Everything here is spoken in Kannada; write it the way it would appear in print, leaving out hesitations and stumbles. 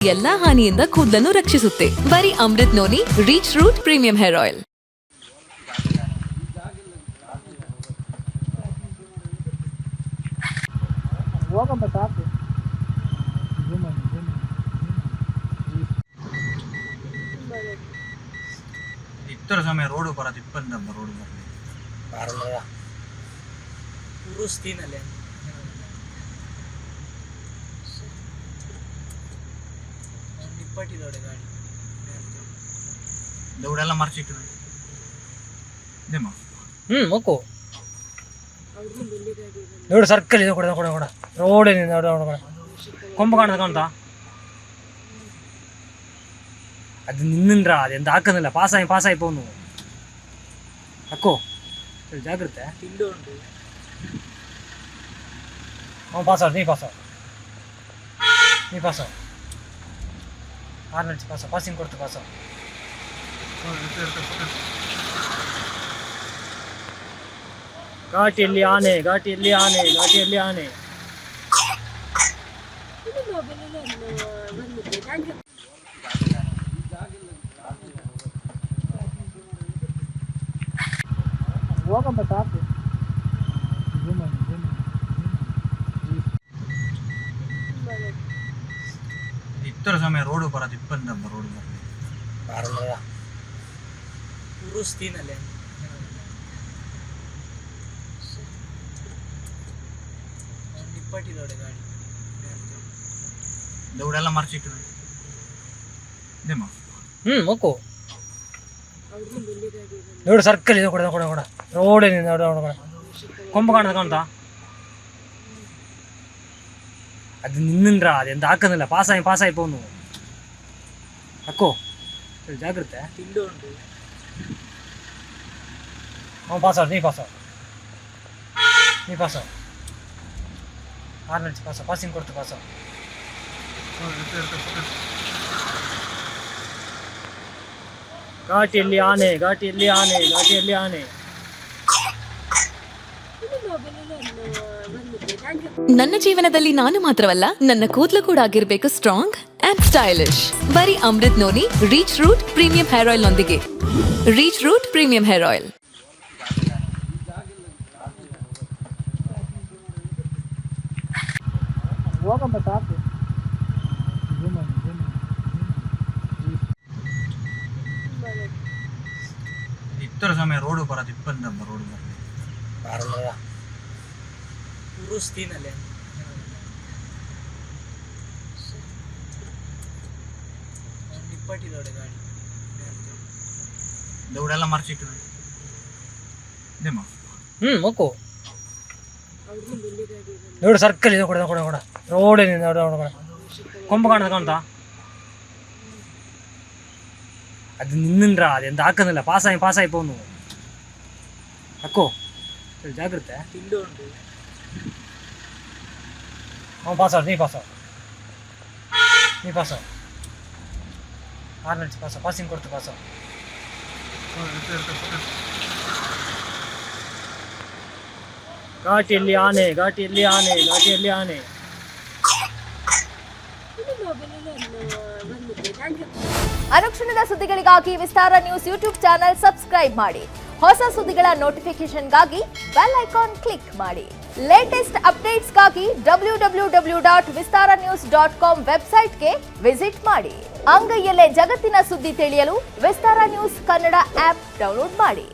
ಎಲ್ಲಾ ಹಾನಿಯಿಂದ ಕೂದಲನ್ನು ರಕ್ಷಿಸುತ್ತೆ. ಬರೀ Amrit noni reach root premium hair oil. ഇത്ര സമയം റോഡ് പറ ഇപ്പം എന്താ റോഡ് പറഞ്ഞത് ഉറുസ്തീനല്ലേ ನಿಪ್ಪಟ್ಟಿದೋಡೆ ಗಾಡಿ ಇವೆಲ್ಲ ಮರ್ಚಿಟ್ಟು ಇದೇಮ್ಮ ಮಕ್ಕು ನೋಡು ಸರ್ಕಲ್ ಇದೆ ಕೊಡ ಕೊಡ ಕೊಡ ರೋಡ್ ಏನಿದೆ ನೋಡ ನೋಡ ಕೊಂಬ ಕಾಣ್ತಾ ಅದು ನಿನ್ನಿಂದ್ರ ಅದೆಂತ ಹಾಕನಿಲ್ಲ ಪಾಸಾಯಿ ಪೋನು ಅಕ್ಕೋ ಜಾಗ್ರತೆ ತಿಂಡು ಉಂಟು ಅವ್ನು ನೀ ಪಾಸ ಆರ್ನಡ್ಸ್ ಪಾಸಿಂಗ್ ಕೊಡ್ತು ಪಾಸ ಘಾಟಿಯಲ್ಲಿ ಆನೆ ഇത്ര സമയം റോഡ് പറ ഇപ്പം എന്താ റോഡ് പറഞ്ഞത് ഉറുസ്തീനല്ലേ ನಿಪ್ಪಟ್ಟಿದೋಡೆ ಗಾಡಿ ಇವೆಲ್ಲ ಮರ್ಚಿಟ್ಟು ಇದೇಮ್ಮ ಮಕ್ಕು ನೋಡು ಸರ್ಕಲ್ ಇದೆ ಕೊಡ ಕೊಡ ಕೊಡ ರೋಡ್ ಏನಿದೆ ನೋಡ ನೋಡ ಕೊಂಬ ಕಾಣ್ತಾ ಅದು ನಿನ್ನಿಂದ್ರ ಅದೆಂತ ಹಾಕನಿಲ್ಲ ಪಾಸಾಯಿ ಪೋನು ಅಕ್ಕೋ ಜಾಗ್ರತೆ ತಿಂಡು ಉಂಟು ಅವ್ನು ನೀ ಪಾಸ ಆರ್ನಡ್ಸ್ ಪಾಸಿಂಗ್ ಕೊಡ್ತು ಪಾಸ ಘಾಟಿಯಲ್ಲಿ ಆನೆ ನನ್ನ ಜೀವನದಲ್ಲಿ ನಾನು ಮಾತ್ರವಲ್ಲ, ನನ್ನ ಕೂದಲು ಕೂಡ ಆಗಿರ್ಬೇಕು ಸ್ಟ್ರಾಂಗ್ ಅಂಡ್ ಸ್ಟೈಲಿಶ್. ಬರೀ Amrit noni reach root premium hair oil ನೊಂದಿಗೆ. Reach root premium hair oil. ಇತರ ಸಮಯ ರೋಡ್ ಬರ ಇപ്പം എന്താ ರೋಡ್ പറഞ്ഞത് ഉറുസ്തീനല്ലേ ನಿಪ್ಪಟ್ಟಿದೋಡೆ ಗಾಡಿ ಇವೆಲ್ಲ ಮರ್ಚಿಟ್ಟು ಇದೇಮ್ಮ ಮಕ್ಕು ನೋಡು ಸರ್ಕಲ್ ಇದೆ ಕೊಡ ಕೊಡ ಕೊಡ ರೋಡ್ ಏನಿದೆ ನೋಡ ನೋಡ ಕೊಂಬ ಕಾಣ್ತಾ ಅದು ನಿನ್ನಿಂದ್ರ ಅದೆಂತ ಹಾಕನಿಲ್ಲ ಪಾಸಾಯಿ ಪೋನು ಅಕ್ಕೋ ಜಾಗ್ರತೆ ತಿಂಡು ಉಂಟು ಅವ್ನು ನೀ ಪಾಸ ಆರ್ನಡ್ಸ್ ಪಾಸಿಂಗ್ ಕೊಡ್ತು ಪಾಸ ಘಾಟಿಯಲ್ಲಿ ಆನೆ ಅನುಕ್ಷಣದ ಸುದ್ದಿಗಳಿಗಾಗಿ ವಿಸ್ತಾರ ನ್ಯೂಸ್ ಯೂಟ್ಯೂಬ್ ಚಾನೆಲ್ ಸಬ್ಸ್ಕ್ರೈಬ್ ಮಾಡಿ. ಹೊಸ ಸುದ್ದಿಗಳ ನೋಟಿಫಿಕೇಶನ್ಗಾಗಿ ಬೆಲ್ ಐಕಾನ್ ಕ್ಲಿಕ್ ಮಾಡಿ. ಲೇಟೆಸ್ಟ್ ಅಪ್ಡೇಟ್ಸ್ಗಾಗಿ www.vistaranews.com ವೆಬ್ಸೈಟ್ಗೆ ವಿಸಿಟ್ ಮಾಡಿ. ಅಂಗೈಯಲ್ಲೇ ಜಗತ್ತಿನ ಸುದ್ದಿ ತಿಳಿಯಲು ವಿಸ್ತಾರ ನ್ಯೂಸ್ ಕನ್ನಡ ಆಪ್ ಡೌನ್ಲೋಡ್ ಮಾಡಿ.